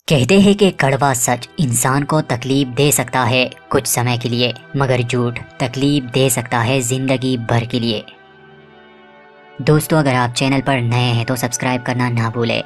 कहते हैं कि कड़वा सच इंसान को तकलीफ दे सकता है कुछ समय के लिए, मगर झूठ तकलीफ दे सकता है जिंदगी भर के लिए। दोस्तों, अगर आप चैनल पर नए हैं तो सब्सक्राइब करना ना भूलें।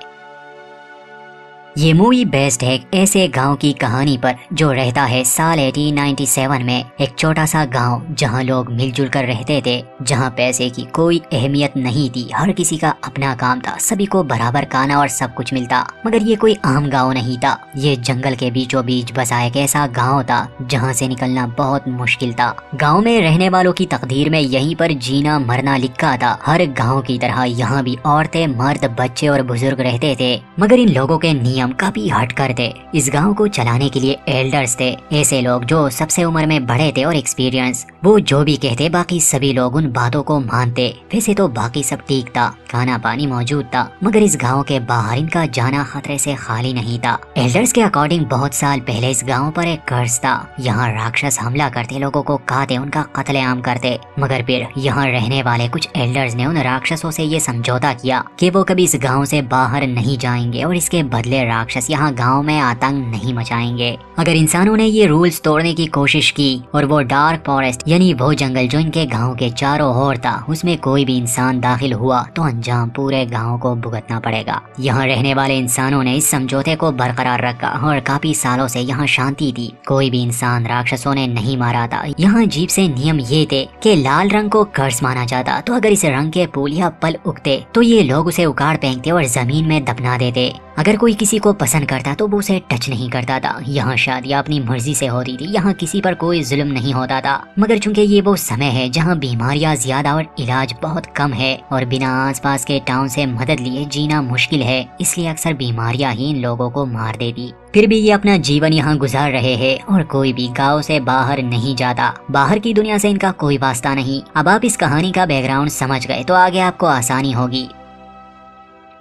ये मूवी बेस्ड है एक ऐसे गांव की कहानी पर जो रहता है साल 1897 में। एक छोटा सा गांव जहां लोग मिलजुल कर रहते थे, जहां पैसे की कोई अहमियत नहीं थी, हर किसी का अपना काम था, सभी को बराबर खाना और सब कुछ मिलता। मगर ये कोई आम गांव नहीं था, ये जंगल के बीचों बीच बसा एक ऐसा गाँव था जहाँ से निकलना बहुत मुश्किल था। गाँव में रहने वालों की तकदीर में यहीं पर जीना मरना लिखा था। हर गाँव की तरह यहाँ भी औरतें, मर्द, बच्चे और बुजुर्ग रहते थे, मगर इन लोगों के नियम काफी हट कर थे। इस गांव को चलाने के लिए एल्डर्स थे, ऐसे लोग जो सबसे उम्र में बड़े थे और एक्सपीरियंस। वो जो भी कहते बाकी सभी लोग उन बातों को मानते। वैसे तो बाकी सब ठीक था, खाना पानी मौजूद था, मगर इस गांव के बाहर इनका जाना खतरे से खाली नहीं था। एल्डर्स के अकॉर्डिंग बहुत साल पहले इस गाँव पर एक कर्ज था। यहाँ राक्षस हमला करते, लोगों को खाते, उनका कत्लेआम करते। मगर फिर यहाँ रहने वाले कुछ एल्डर्स ने उन राक्षसों से ये समझौता किया कि वो कभी इस गाँव से बाहर नहीं जाएंगे और इसके बदले राक्षस यहाँ गांव में आतंक नहीं मचाएंगे। अगर इंसानों ने ये रूल्स तोड़ने की कोशिश की और वो डार्क फॉरेस्ट यानी वो जंगल जो इनके गांव के चारों ओर था, उसमें कोई भी इंसान दाखिल हुआ तो अंजाम पूरे गांव को भुगतना पड़ेगा। यहाँ रहने वाले इंसानों ने इस समझौते को बरकरार रखा और काफी सालों से यहाँ शांति थी। कोई भी इंसान राक्षसों ने नहीं मारा था। यहाँ अजीब से नियम ये थे कि लाल रंग को कर्ज माना जाता, तो अगर इस रंग के फूल या फल उगते तो ये लोग उसे उखाड़ फेंकते और जमीन में दफना देते। अगर कोई किसी को पसंद करता तो वो उसे टच नहीं करता था। यहाँ शादियाँ अपनी मर्जी से होती थी, यहाँ किसी पर कोई जुल्म नहीं होता था। मगर चूंकि ये वो समय है जहाँ बीमारियाँ ज्यादा और इलाज बहुत कम है और बिना आसपास के टाउन से मदद लिए जीना मुश्किल है, इसलिए अक्सर बीमारियाँ ही इन लोगों को मार देती। फिर भी ये अपना जीवन यहाँ गुजार रहे हैं और कोई भी गांव से बाहर नहीं जाता। बाहर की दुनिया से इनका कोई वास्ता नहीं। अब आप इस कहानी का बैकग्राउंड समझ गए तो आगे आपको आसानी होगी।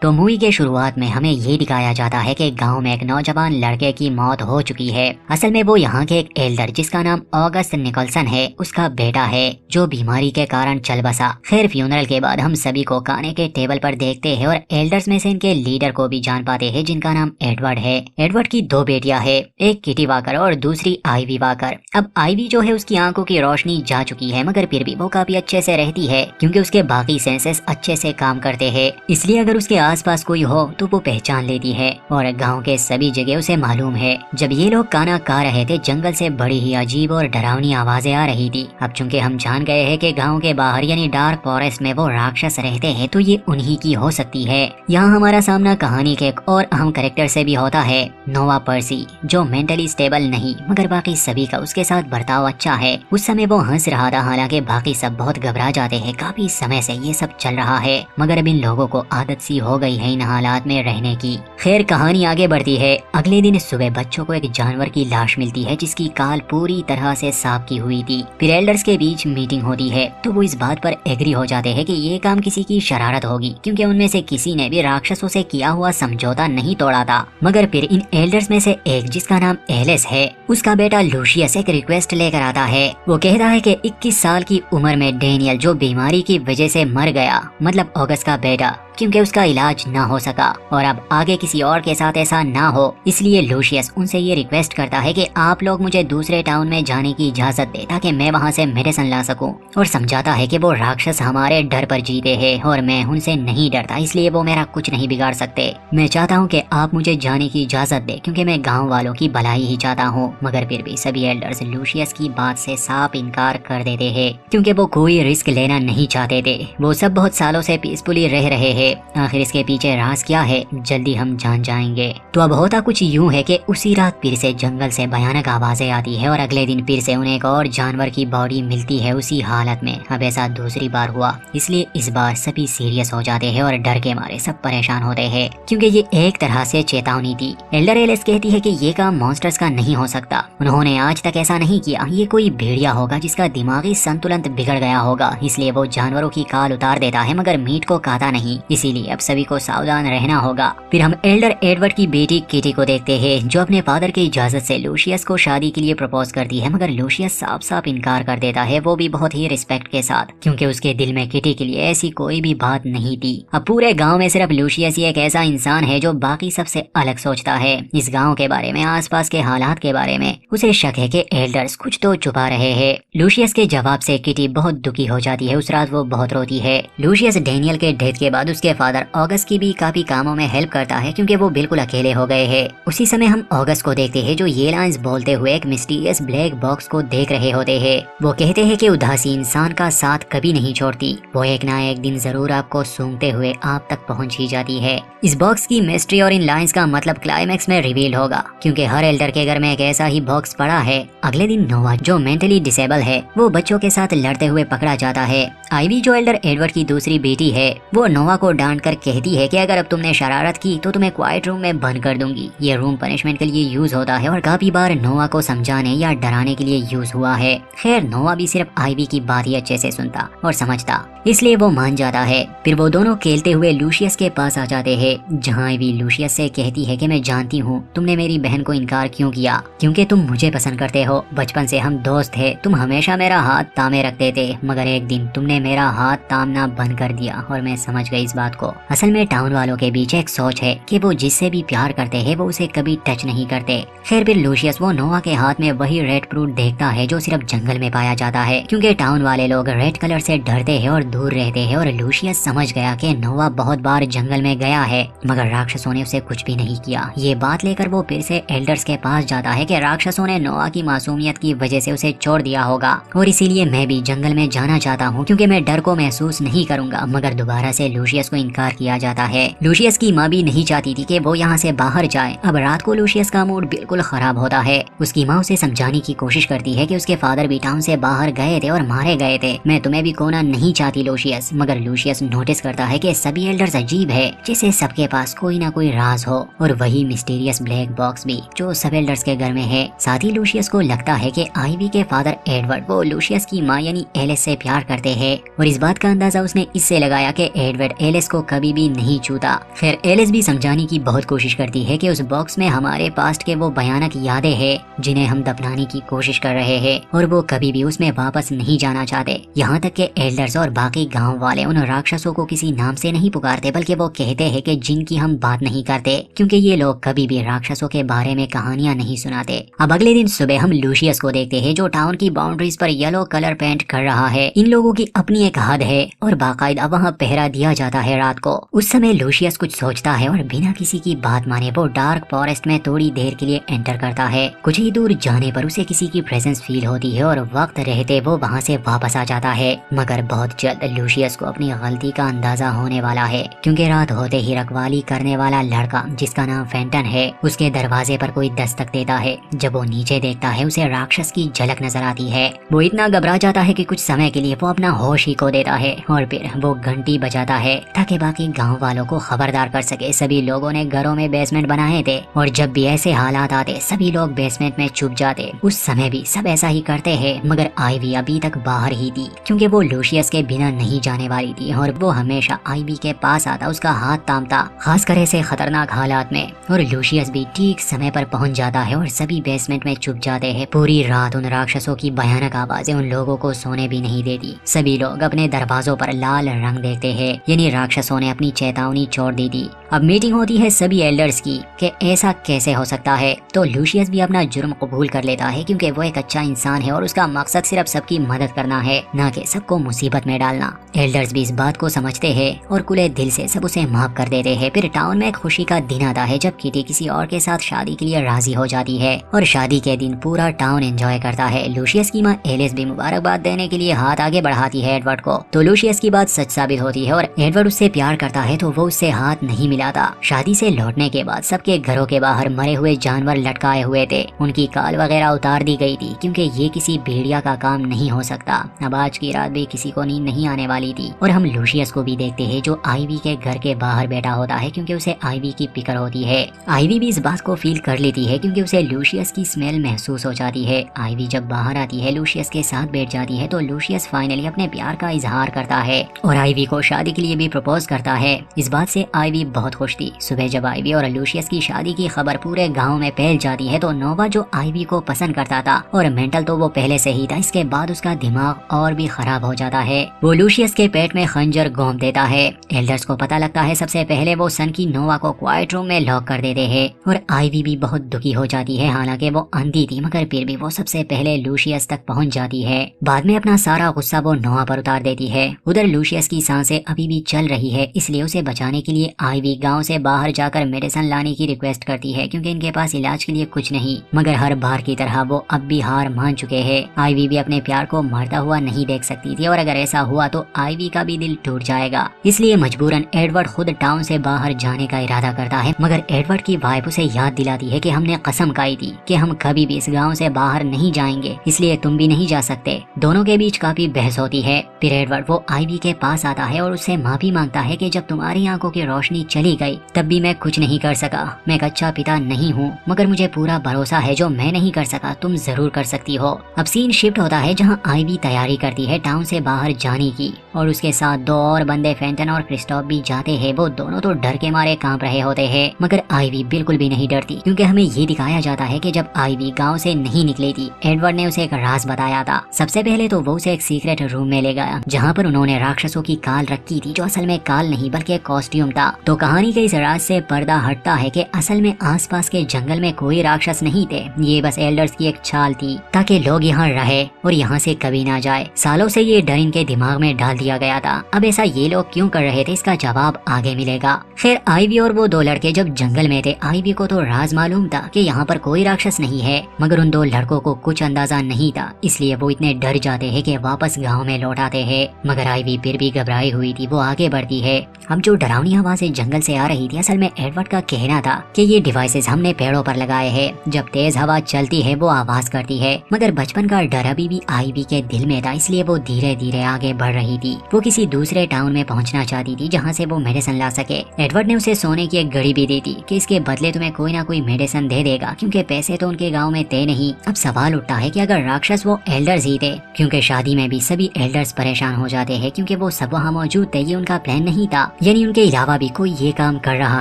तो मूवी के शुरुआत में हमें ये दिखाया जाता है कि गांव में एक नौजवान लड़के की मौत हो चुकी है। असल में वो यहाँ के एक एल्डर जिसका नाम ऑगस्ट निकोलसन है, उसका बेटा है जो बीमारी के कारण चल बसा। खैर, फ्यूनरल के बाद हम सभी को खाने के टेबल पर देखते हैं और एल्डर्स में से इनके लीडर को भी जान पाते हैं जिनका नाम एडवर्ड है। एडवर्ड की दो बेटियां है, एक किटी वाकर और दूसरी आईवी वाकर। अब आईवी जो है उसकी आंखों की रोशनी जा चुकी है, मगर फिर भी वो काफी अच्छे से रहती है क्योंकि उसके बाकी सेंसेस अच्छे से काम करते हैं। इसलिए अगर उसके आसपास कोई हो तो वो पहचान लेती है और गांव के सभी जगह उसे मालूम है। जब ये लोग खाना खा रहे थे, जंगल से बड़ी ही अजीब और डरावनी आवाजें आ रही थी। अब चूंकि हम जान गए हैं कि गांव के बाहर यानी डार्क फॉरेस्ट में वो राक्षस रहते हैं, तो ये उन्हीं की हो सकती है। यहाँ हमारा सामना कहानी के एक और अहम कैरेक्टर से भी होता है, नोवा पर्सी, जो मेंटली स्टेबल नहीं मगर बाकी सभी का उसके साथ बर्ताव अच्छा है। उस समय वो हंस रहा था, हालांकि बाकी सब बहुत घबरा जाते हैं। काफी समय से ये सब चल रहा है, मगर अब इन लोगों को आदत सी हो गई है इन हालात में रहने की। खैर, कहानी आगे बढ़ती है। अगले दिन सुबह बच्चों को एक जानवर की लाश मिलती है जिसकी काल पूरी तरह से साफ की हुई थी। फिर एल्डर्स के बीच मीटिंग होती है तो वो इस बात पर एग्री हो जाते हैं कि ये काम किसी की शरारत होगी, क्योंकि उनमें से किसी ने भी राक्षसों से किया हुआ समझौता नहीं तोड़ा था। मगर फिर इन एल्डर्स में से एक जिसका नाम एलिस है, उसका बेटा लूशियस एक रिक्वेस्ट लेकर आता है। वो कहता है कि 21 साल की उम्र में डेनियल जो बीमारी की वजह से मर गया, मतलब ऑगस्ट का बेटा, क्योंकि उसका इलाज ना हो सका और अब आगे किसी और के साथ ऐसा ना हो, इसलिए लूशियस उनसे ये रिक्वेस्ट करता है कि आप लोग मुझे दूसरे टाउन में जाने की इजाजत दे ताकि मैं वहाँ से मेडिसिन ला सकूं, और समझाता है कि वो राक्षस हमारे डर पर जीते हैं और मैं उनसे नहीं डरता, इसलिए वो मेरा कुछ नहीं बिगाड़ सकते। मैं चाहता हूँ कि आप मुझे जाने की इजाजत दे क्योंकि मैं गाँव वालों की भलाई ही चाहता हूँ। मगर फिर भी सभी एल्डर्स लूशियस की बात से साफ इनकार कर देते हैं क्योंकि वो कोई रिस्क लेना नहीं चाहते थे। वो सब बहुत सालों से पीसफुली रह रहे हैं। आखिर इसके पीछे राज क्या है, जल्दी हम जान जाएंगे। तो अब होता कुछ यूं है कि उसी रात फिर से जंगल से भयानक आवाजें आती है और अगले दिन फिर से उन्हें एक और जानवर की बॉडी मिलती है उसी हालत में। अब ऐसा दूसरी बार हुआ, इसलिए इस बार सभी सीरियस हो जाते हैं और डर के मारे सब परेशान होते हैं क्योंकि ये एक तरह से चेतावनी थी। एल्डर एलिस कहती है कि ये काम मॉन्स्टर्स का नहीं हो सकता, उन्होंने आज तक ऐसा नहीं किया, ये कोई भेड़िया होगा जिसका दिमागी संतुलन बिगड़ गया होगा, इसलिए वो जानवरों की काल उतार देता है मगर मीट को खाता नहीं। इसीलिए अब सभी को सावधान रहना होगा। फिर हम एल्डर एडवर्ड की बेटी किटी को देखते हैं, जो अपने फादर की इजाजत से लूशियस को शादी के लिए प्रपोज करती है, मगर लूशियस साफ साफ इनकार कर देता है, वो भी बहुत ही रिस्पेक्ट के साथ, क्योंकि उसके दिल में किटी के लिए ऐसी कोई भी बात नहीं थी। अब पूरे गाँव में सिर्फ लूशियस ही एक ऐसा इंसान है जो बाकी सबसे अलग सोचता है। इस गाँव के बारे में, आसपास के हालात के बारे में उसे शक है कि एल्डर्स कुछ तो छुपा रहे हैं। लूशियस के जवाब से किटी बहुत दुखी हो जाती है। उस रात वो बहुत रोती है। लूशियस डेनियल के डेथ के बाद उसके फादर ऑगस्ट की भी काफी कामों में हेल्प करता है, क्योंकि वो बिल्कुल अकेले हो गए हैं। उसी समय हम ऑगस्ट को देखते हैं, जो ये लाइंस बोलते हुए एक मिस्टीरियस ब्लैक बॉक्स को देख रहे होते हैं। वो कहते हैं कि उदासी इंसान का साथ कभी नहीं छोड़ती, वो एक ना एक दिन जरूर आपको सूंघते हुए आप तक पहुंच ही जाती है। इस बॉक्स की मिस्ट्री और इन लाइंस का मतलब क्लाइमैक्स में रिवील होगा, क्योंकि हर एल्डर के घर में एक ऐसा ही बॉक्स पड़ा है। अगले दिन नोवा, जो मेंटली डिसेबल है, वो बच्चों के साथ लड़ते हुए पकड़ा जाता है। आइवी, जो एल्डर एडवर्ड की दूसरी बेटी है, वो नोवा को डांट कर कहती है कि अगर अब तुमने शरारत की तो तुम्हें क्वाइट रूम में बंद कर दूंगी। ये रूम पनिशमेंट के लिए यूज होता है और काफी बार नोवा को समझाने या डराने के लिए यूज हुआ है। खैर, नोवा भी सिर्फ आइवी की बात ही अच्छे से सुनता और समझता, इसलिए वो मान जाता है। फिर वो दोनों खेलते हुए लूशियस के पास आ जाते हैं, जहाँ आइवी लूशियस से कहती है कि मैं जानती हूँ तुमने मेरी बहन को इनकार क्यों किया, क्योंकि तुम मुझे पसंद करते हो। बचपन से हम दोस्त थे, तुम हमेशा मेरा हाथ तामे रखते थे, मगर एक दिन तुमने मेरा हाथ तामना बंद कर दिया और मैं समझ गई इस बात को। असल में टाउन वालों के बीच एक सोच है कि वो जिससे भी प्यार करते हैं वो उसे कभी टच नहीं करते। खैर, फिर लूशियस वो नोवा के हाथ में वही रेड फ्रूट देखता है जो सिर्फ जंगल में पाया जाता है, क्योंकि टाउन वाले लोग रेड कलर से डरते हैं और दूर रहते हैं। और लूशियस समझ गया कि नोवा बहुत बार जंगल में गया है, मगर राक्षसों ने उसे कुछ भी नहीं किया। ये बात लेकर वो फिर से एल्डर्स के पास जाता है कि राक्षसों ने नोवा की मासूमियत की वजह से उसे छोड़ दिया होगा, और इसीलिए मैं भी जंगल में जाना चाहता हूँ, क्योंकि मैं डर को महसूस नहीं करूंगा। मगर दोबारा से लूशियस को इनकार किया जाता है। लूशियस की माँ भी नहीं चाहती थी कि वो यहाँ से बाहर जाए। अब रात को लूशियस का मूड बिल्कुल खराब होता है। उसकी माँ उसे समझाने की कोशिश करती है कि उसके फादर भी टाउन से बाहर गए थे और मारे गए थे। मैं तुम्हें भी खोना नहीं चाहती लूशियस। मगर लूशियस नोटिस करता है कि सभी एल्डर्स अजीब है, जैसे सबके पास कोई ना कोई राज हो, और वही मिस्टीरियस ब्लैक बॉक्स भी जो सब एल्डर्स के घर में है। साथ ही लूशियस को लगता है कि आइवी के फादर एडवर्ड वो लूशियस की माँ यानी एलिस से प्यार करते हैं, और इस बात का अंदाजा उसने इससे लगाया कि एडवर्ड एलिस को कभी भी नहीं छूता। फिर एलिस भी समझाने की बहुत कोशिश करती है कि उस बॉक्स में हमारे पास्ट के वो भयानक यादें हैं जिन्हें हम दफनाने की कोशिश कर रहे हैं, और वो कभी भी उसमें वापस नहीं जाना चाहते। यहाँ तक कि एल्डर्स और बाकी गाँव वाले उन राक्षसों को किसी नाम से नहीं पुकारते, बल्कि वो कहते हैं कि जिनकी हम बात नहीं करते, क्योंकि ये लोग कभी भी राक्षसों के बारे में कहानियां नहीं सुनाते। अब अगले दिन सुबह हम लूशियस को देखते हैं, जो टाउन की बाउंड्रीज पर येलो कलर पेंट कर रहा है। इन लोगों की अपनी एक हद है और बाकायदा वहाँ पहरा दिया जाता है रात को। उस समय लूशियस कुछ सोचता है और बिना किसी की बात माने वो डार्क फॉरेस्ट में थोड़ी देर के लिए एंटर करता है। कुछ ही दूर जाने पर उसे किसी की प्रेजेंस फील होती है और वक्त रहते वो वहाँ से वापस आ जाता है। मगर बहुत जल्द लूशियस को अपनी गलती का अंदाजा होने वाला है, क्योंकि रात होते ही रखवाली करने वाला लड़का, जिसका नाम फेंटन है, उसके दरवाजे पर कोई दस्तक देता है। जब वो नीचे देखता है उसे राक्षस की झलक नजर आती है। वो इतना घबरा जाता है कि कुछ समय के लिए वो अपना होश ही खो देता है, और फिर वो घंटी बजाता है ताकि बाकी गांव वालों को खबरदार कर सके। सभी लोगों ने घरों में बेसमेंट बनाए थे, और जब भी ऐसे हालात आते सभी लोग बेसमेंट में छुप जाते। उस समय भी सब ऐसा ही करते हैं, मगर आइवी अभी तक बाहर ही थी, क्योंकि वो लूशियस के बिना नहीं जाने वाली थी, और वो हमेशा आइवी के पास आता, उसका हाथ थामता, खासकर ऐसे खतरनाक हालात में। और लूशियस भी ठीक समय पर पहुंच जाता है और सभी बेसमेंट में छुप जाते हैं। पूरी रात उन राक्षसों की भयानक आवाजें उन लोगों को सोने भी नहीं देती। सभी लोग अपने दरवाजों पर लाल रंग देखते हैं, यानी राक्षसों ने अपनी चेतावनी छोड़ दी थी। अब मीटिंग होती है सभी एल्डर्स की कि ऐसा कैसे हो सकता है। तो लूशियस भी अपना जुर्म कबूल कर लेता है, क्योंकि वो एक अच्छा इंसान है और उसका मकसद सिर्फ सबकी मदद करना है, न कि सबको मुसीबत में डालना। एल्डर्स भी इस बात को समझते हैं और खुले दिल से सब उसे माफ कर देते हैं। फिर टाउन में एक खुशी का दिन आता है जब किटी किसी और के साथ शादी के लिए राजी हो जाती है, और शादी के दिन पूरा टाउन एंजॉय करता है। लूशियस की माँ एलिस भी मुबारकबाद देने के लिए हाथ आगे बढ़ाती है एडवर्ड को। तो लूशियस की बात सच साबित होती है और एडवर्ड उससे प्यार करता है, तो वो उससे हाथ नहीं मिलाता। शादी से लौटने के बाद सबके घरों के बाहर मरे हुए जानवर लटकाए हुए थे, उनकी काल वगैरह उतार दी गई थी, क्योंकि ये किसी भेड़िया का काम नहीं हो सकता। अब आज की रात भी किसी को नींद नहीं आने वाली थी। और हम लूशियस को भी देखते हैं, जो आइवी के घर के बाहर बैठा होता है, क्योंकि उसे आइवी की फिक्र होती है। आइवी भी इस बात को फील कर लेती है, क्योंकि उसे लूशियस की स्मेल महसूस हो जाती है। आइवी जब बाहर आती है, लूशियस के साथ बैठ जाती है, तो लूशियस फाइनली अपने प्यार का इजहार करता है और आइवी को शादी के लिए भी प्रपोज करता है। इस बात से आइवी बहुत खुश थी। सुबह जब आइवी और लूशियस की शादी की खबर पूरे गाँव में फैल जाती है तो नोवा जो आइवी को पसंद करता था और मेंटल तो वो पहले से ही था, इसके बाद उसका दिमाग और भी खराब हो जाता है। वो लूशियस के पेट में खंजर घोंप देता है। एल्डर्स को पता लगता है। सबसे पहले वो सन की नोवा को क्वाइट रूम में लॉक कर देते हैं और आइवी भी बहुत दुखी हो जाती है। हालांकि वो अंधी थी मगर फिर भी वो सबसे पहले लूशियस तक पहुंच जाती है। बाद में अपना सारा गुस्सा वो नोवा पर उतार देती है। उधर लूशियस की सांसें अभी भी चल रही है, इसलिए उसे बचाने के लिए आइवी गाँव से बाहर जाकर मेडिसिन लाने की रिक्वेस्ट करती है क्योंकि इनके पास इलाज के लिए कुछ नहीं। मगर हर बार की तरह वो अब भी हार मान चुके हैं। आइवी भी अपने प्यार को मरता हुआ नहीं देख सकती थी और अगर ऐसा हुआ तो आइवी का भी दिल टूट जाएगा। इसलिए मजबूरन एडवर्ड खुद टाउन से बाहर जाने का इरादा करता है। मगर एडवर्ड की वाइफ उसे याद दिलाती है कि हमने कसम खाई थी कि हम कभी भी इस गांव से बाहर नहीं जाएंगे, इसलिए तुम भी नहीं जा सकते। दोनों के बीच काफी बहस होती है। फिर एडवर्ड वो आइवी के पास आता है और उससे माफी मांगता है कि जब तुम्हारी आंखों की रोशनी चली गई तब भी मैं कुछ नहीं कर सका। मैं एक अच्छा पिता नहीं हूँ मगर मुझे पूरा भरोसा है जो मैं नहीं कर सका तुम जरूर कर सकती हो। अब सीन शिफ्ट होता है जहाँ आइवी तैयारी करती है टाउन से बाहर जाने की और उसके साथ दो और बंदे फेंटन और क्रिस्टोफ भी जाते हैं। वो दोनों तो डर के मारे कांप रहे होते हैं मगर आइवी बिल्कुल भी नहीं डरती क्योंकि हमें ये दिखाया जाता है कि जब आइवी गांव से नहीं निकली थी एडवर्ड ने उसे एक राज बताया था। सबसे पहले तो वो उसे एक सीक्रेट रूम में ले गया जहाँ पर उन्होंने राक्षसों की काल रखी थी जो असल में काल नहीं बल्कि एक कॉस्ट्यूम था। तो कहानी के इस राज से पर्दा हटता है कि असल में आसपास के जंगल में कोई राक्षस नहीं थे, ये बस एल्डर्स की एक चाल थी ताकि लोग यहाँ रहे और यहाँ से कभी ना जाए। सालों से ये डर इनके दिमाग में डाल दिया गया था। अब ऐसा ये लोग क्यों कर रहे थे इसका जवाब आगे मिलेगा। खैर आइवी और वो दो लड़के जब जंगल में थे आइवी को तो राज मालूम था कि यहाँ पर कोई राक्षस नहीं है मगर उन दो लड़कों को कुछ अंदाजा नहीं था, इसलिए वो इतने डर जाते हैं कि वापस गांव में लौट आते हैं। मगर आइवी फिर भी घबराई हुई थी। वो आगे बढ़ती है। अब जो डरावनी आवाजें जंगल से आ रही थी असल में एडवर्ड का कहना था कि ये डिवाइसेस हमने पेड़ों पर लगाए हैं, जब तेज हवा चलती है वो आवाज करती है। मगर बचपन का डर अभी भी आइवी के दिल में था, इसलिए वो धीरे धीरे आगे बढ़ रही थी। वो किसी दूसरे टाउन में पहुंचना चाहती थी जहां से वो मेडिसिन ला सके। एडवर्ड ने उसे सोने की एक घड़ी भी दी थी कि इसके बदले तुम्हें कोई ना कोई मेडिसिन दे देगा क्योंकि पैसे तो उनके गाँव में थे नहीं। अब सवाल उठता है कि अगर राक्षस वो एल्डर्स ही थे, क्योंकि शादी में भी सभी एल्डर्स परेशान हो जाते हैं क्योंकि वो सब वहाँ मौजूद थे, ये उनका प्लान नहीं था, यानी उनके अलावा भी कोई ये काम कर रहा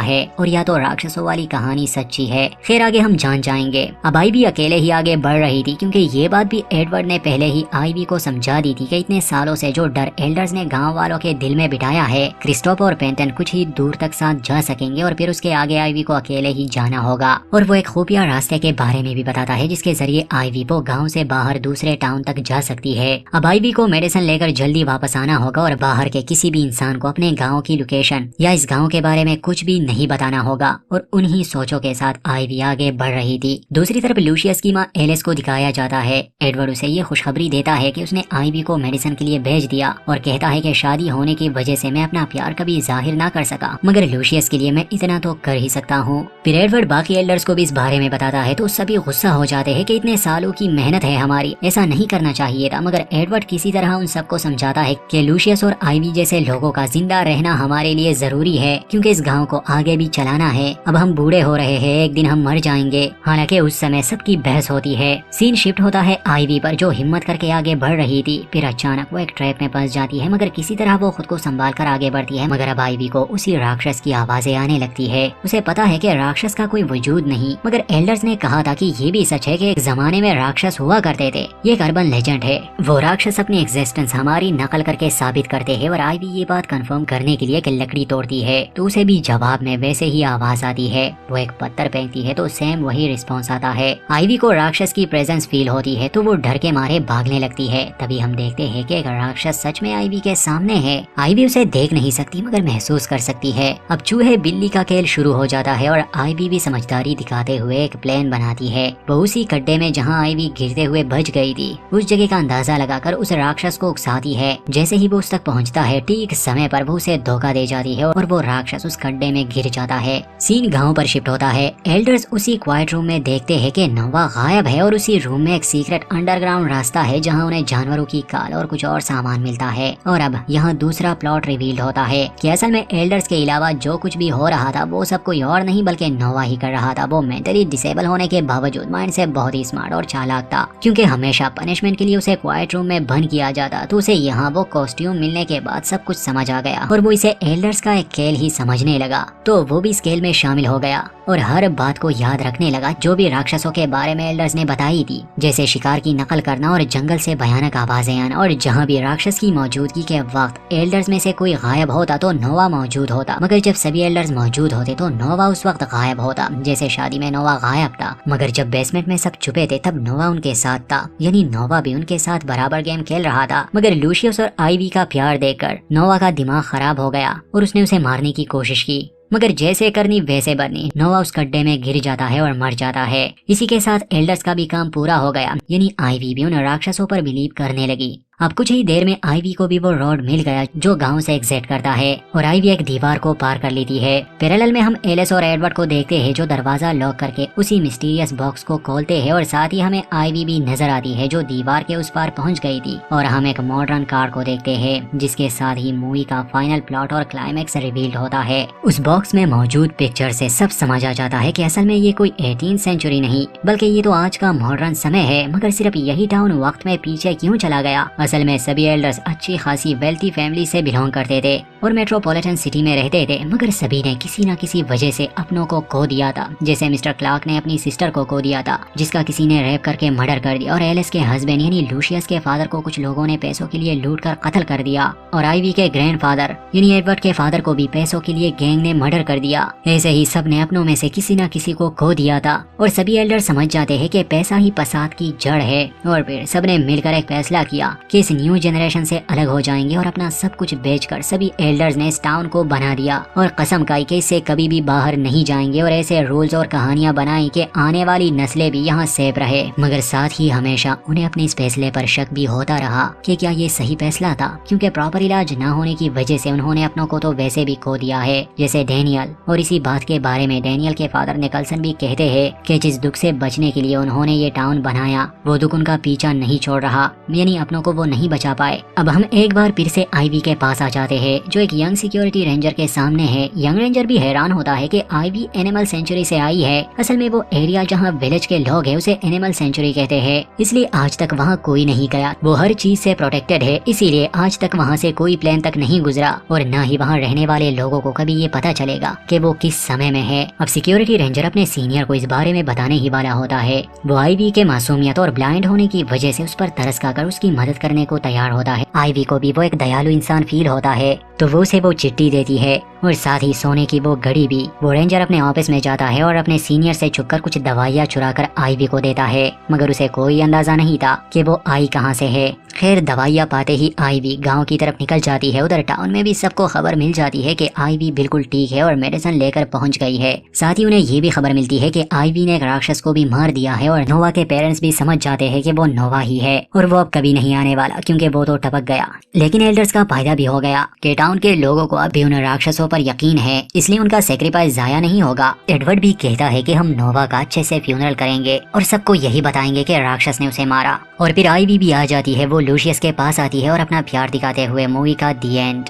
है और या तो राक्षसों वाली कहानी सच्ची है। फिर आगे हम जान जाएंगे। अब आइवी अकेले ही आगे बढ़ रही थी क्योंकि ये बात भी एडवर्ड ने पहले ही आइवी को समझा दी थी कि इतने सालों से जो डर एल्डर्स ने गांव वालों के दिल में बिठाया है क्रिस्टोफ और पेंटन कुछ ही दूर तक साथ जा सकेंगे और फिर उसके आगे आइवी को अकेले ही जाना होगा। और वो एक खुफिया रास्ते के बारे में भी बताता है जिसके जरिए आइवी वो गाँव से बाहर दूसरे टाउन तक जा सकती है। अब आइवी को मेडिसिन लेकर जल्दी वापस आना होगा और बाहर के किसी भी इंसान को अपने गाँव की लोकेशन या इस गाँव के बारे में कुछ भी नहीं बताना होगा। और उन्हीं सोचों के साथ आइवी आगे बढ़ रही थी। दूसरी तरफ लूशियस की माँ एलिस को दिखाया जाता है। एडवर्ड उसे ये खुशखबरी देता है कि उसने आइवी को मेडिसिन के लिए भेज दिया और कहता है कि शादी होने की वजह से मैं अपना प्यार कभी जाहिर ना कर सका मगर लूशियस के लिए मैं इतना तो कर ही सकता हूँ। फिर एडवर्ड बाकी एल्डर्स को भी इस बारे में बताता है तो सभी गुस्सा हो जाते हैं कि इतने सालों की मेहनत है हमारी, ऐसा नहीं करना चाहिए था। मगर एडवर्ड किसी तरह उन सबको समझाता है कि लूशियस और आइवी जैसे लोगों का जिंदा रहना हमारे लिए जरूरी है क्योंकि इस गाँव को आगे भी चलाना है। अब हम बूढ़े हो रहे हैं, एक दिन हम मर जाएंगे। हालांकि उस समय सबकी बहस होती है। सीन शिफ्ट होता है आइवी पर जो हिम्मत करके आगे बढ़ रही थी। फिर अचानक वो एक ट्रैप में फंस जाती है मगर किसी तरह वो खुद को संभाल कर आगे बढ़ती है। मगर अब आइवी को उसी राक्षस की आवाजें आने लगती है। उसे पता है कि राक्षस का कोई वजूद नहीं मगर एल्डर्स ने कहा था कि ये भी सच है कि एक जमाने में राक्षस हुआ करते थे, ये एक अर्बन लेजेंड है। वो राक्षस अपनी एग्जिस्टेंस हमारी नकल करके साबित करते हैं। और आइवी ये बात कंफर्म करने के लिए कि लकड़ी तोड़ती है तो उसे भी जवाब में वैसे ही आवाज आती है। वो एक पत्थर फेंकती है तो सेम वही रिस्पॉन्स आता है। आइवी को राक्षस की प्रेजेंस फील होती है तो वो डर के मारे भागने लगती है। तभी हम देखते हैं कि एक राक्षस सच में आइवी के सामने है। आइवी उसे देख नहीं सकती मगर महसूस कर सकती है। अब चूहे बिल्ली का खेल शुरू हो जाता है और आइवी भी समझदारी दिखाते हुए एक प्लान बनाती है। वो उसी गड्ढे में जहाँ आइवी गिरते हुए बच गई थी उस जगह का अंदाजा लगाकर उस राक्षस को उकसाती है। जैसे ही वो उस तक पहुँचता है ठीक समय पर वो उसे धोखा दे जाती है और वो राक्षस उस गड्ढे में गिर जाता है। सीन गाँव पर शिफ्ट होता है। एल्डर्स उसी क्वाइट रूम में देखते हैं कि नोवा गायब है और उसी रूम में एक सीक्रेट अंडरग्राउंड रास्ता है जहाँ उन्हें जानवरों की काल और कुछ और सामान मिलता है। और अब यहाँ दूसरा प्लॉट रिवील होता है कि असल में एल्डर्स के अलावा जो कुछ भी हो रहा था वो सब कोई और नहीं बल्कि नोवा ही कर रहा था। वो मेंटली डिसेबल होने के बावजूद माइंड से बहुत ही स्मार्ट और चालाक था, क्योंकि हमेशा पनिशमेंट के लिए उसे क्वाइट रूम में बंद किया जाता, तो उसे यहाँ वो कॉस्ट्यूम मिलने के बाद सब कुछ समझ आ गया और वो इसे एल्डर्स का एक खेल ही समझने लगा। तो वो भी इस खेल में शामिल हो गया और हर बात को याद रखने लगा जो भी राक्षसों के बारे में एल्डर्स ने बताई थी, जैसे शिकार की नकल करना और जंगल से भयानक आवाजें आना, और जहाँ भी राक्षस की मौजूदगी के वक्त एल्डर्स में से कोई गायब होता तो नोवा मौजूद होता, मगर जब सभी एल्डर्स मौजूद होते तो नोवा उस वक्त गायब होता। जैसे शादी में नोवा गायब था, मगर जब बेसमेंट में सब छुपे थे तब नोवा उनके साथ था, यानी नोवा भी उनके साथ बराबर गेम खेल रहा था। मगर लूशियस और आइवी का प्यार देखकर नोवा का दिमाग खराब हो गया और उसने उसे मारने की कोशिश की, मगर जैसे करनी वैसे बनी, नोवा उस गड्ढे में गिर जाता है और मर जाता है। इसी के साथ एल्डर्स का भी काम पूरा हो गया, यानी आइवी भी उन राक्षसों पर बिलीव करने लगी। अब कुछ ही देर में आइवी को भी वो रोड मिल गया जो गांव से एग्जिट करता है और आइवी एक दीवार को पार कर लेती है। पैरेलल में हम एलिस और एडवर्ड को देखते हैं जो दरवाजा लॉक करके उसी मिस्टीरियस बॉक्स को खोलते हैं, और साथ ही हमें आइवी भी नजर आती है जो दीवार के उस पार पहुंच गई थी। और हम एक मॉडर्न कार को देखते हैं जिसके साथ ही मूवी का फाइनल प्लॉट और क्लाइमेक्स रिवील होता है। उस बॉक्स में मौजूद पिक्चर से सब समझ आ जाता है कि असल में ये कोई 18th सेंचुरी नहीं बल्कि ये तो आज का मॉडर्न समय है। मगर सिर्फ यही टाउन वक्त में पीछे क्यों चला गया? असल में सभी एल्डर्स अच्छी खासी वेल्थी फैमिली से बिलोंग करते थे और मेट्रोपॉलिटन सिटी में रहते थे, मगर सभी ने किसी न किसी वजह से अपनों को खो दिया था। जैसे मिस्टर क्लार्क ने अपनी सिस्टर को खो दिया था जिसका किसी ने रेप करके मर्डर कर दिया, और एलिस के हस्बैंड यानी लूशियस के फादर को कुछ लोगों ने पैसों के लिए लूट कर कत्ल कर दिया, और आइवी के ग्रैंडफादर यानी एडवर्ड के फादर को भी पैसों के लिए गैंग ने मर्डर कर दिया। ऐसे ही सब ने अपनों में से किसी न किसी को खो दिया था और सभी एल्डर समझ जाते हैं कि पैसा ही फसाद की जड़ है। और फिर सबने मिलकर एक फैसला किया कि इस न्यू जनरेशन से अलग हो जाएंगे और अपना सब कुछ बेचकर सभी एल्डर्स ने इस टाउन को बना दिया और कसम खाई कि इससे कभी भी बाहर नहीं जाएंगे और ऐसे रूल्स और कहानियां बनाई कि आने वाली नस्लें भी यहाँ सेफ रहे। मगर साथ ही हमेशा उन्हें अपने इस फैसले पर शक भी होता रहा कि क्या ये सही फैसला था, क्योंकि प्रॉपर इलाज न होने की वजह से उन्होंने अपनों को तो वैसे भी खो दिया है, जैसे डैनियल। और इसी बात के बारे में डैनियल के फादर निकलसन भी कहते हैं कि जिस दुख से बचने के लिए उन्होंने ये टाउन बनाया वो दुख उनका पीछा नहीं छोड़ रहा, यानी अपनों को वो नहीं बचा पाए। अब हम एक बार फिर से आइवी के पास आ जाते हैं जो एक यंग सिक्योरिटी रेंजर के सामने है। यंग रेंजर भी हैरान होता है कि आइवी एनिमल सेंचुरी से आई है। असल में वो एरिया जहाँ विलेज के लोग हैं उसे एनिमल सेंचुरी कहते हैं, इसलिए आज तक वहाँ कोई नहीं गया। वो हर चीज से प्रोटेक्टेड है, इसीलिए आज तक वहाँ से कोई प्लेन तक नहीं गुजरा और न ही वहाँ रहने वाले लोगों को कभी ये पता चलेगा कि वो किस समय में है। अब सिक्योरिटी रेंजर अपने सीनियर को इस बारे में बताने ही वाला होता है। वो आइवी के मासूमियत और ब्लाइंड होने की वजह से उस पर तरस खाकर उसकी मदद करने को तैयार होता है। आइवी को भी वो एक दयालु इंसान फील होता है तो वो उसे वो चिट्ठी देती है और साथ ही सोने की वो घड़ी भी। वो रेंजर अपने ऑफिस में जाता है और अपने सीनियर से छुपकर कुछ दवाइयाँ चुराकर आइवी को देता है, मगर उसे कोई अंदाजा नहीं था कि वो आई कहाँ से है। खैर दवाइयाँ पाते ही आइवी गांव की तरफ निकल जाती है। उधर टाउन में भी सबको खबर मिल जाती है कि आइवी बिल्कुल ठीक है और मेडिसिन लेकर पहुंच गई है। साथ ही उन्हें ये भी खबर मिलती है कि आइवी ने एक राक्षस को भी मार दिया है और नोवा के पेरेंट्स भी समझ जाते हैं कि वो नोवा ही है और वो अब कभी नहीं आने वाला क्योंकि वो तो टपक गया। लेकिन एल्डर्स का फायदा भी हो गया कि टाउन के लोगों को अब भी उन राक्षसों पर यकीन है, इसलिए उनका सेक्रीफाइस जाया नहीं होगा। एडवर्ड भी कहता है कि हम नोवा का अच्छे से फ्यूनरल करेंगे और सबको यही बताएंगे कि राक्षस ने उसे मारा। और फिर आइवी भी आ जाती है। वो लूशियस के पास आती है और अपना प्यार दिखाते हुए मूवी का दी एंड।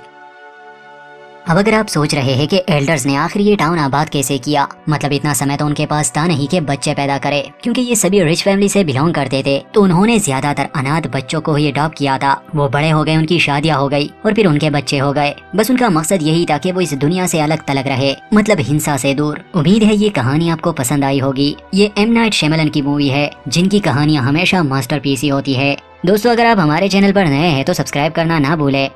अब अगर आप सोच रहे हैं कि एल्डर्स ने आखिर ये टाउन आबाद कैसे किया, मतलब इतना समय तो उनके पास था नहीं कि बच्चे पैदा करे, क्योंकि ये सभी रिच फैमिली से बिलोंग करते थे, तो उन्होंने ज्यादातर अनाथ बच्चों को ही अडॉप्ट किया था। वो बड़े हो गए, उनकी शादियां हो गई और फिर उनके बच्चे हो गए। बस उनका मकसद यही था कि वो इस दुनिया से अलग तलग रहे, मतलब हिंसा से दूर। उम्मीद है ये कहानी आपको पसंद आई होगी। ये एम नाइट शैमलन की मूवी है जिनकी कहानियां हमेशा मास्टरपीस ही होती है। दोस्तों अगर आप हमारे चैनल पर नए हैं तो सब्सक्राइब करना ना भूलें।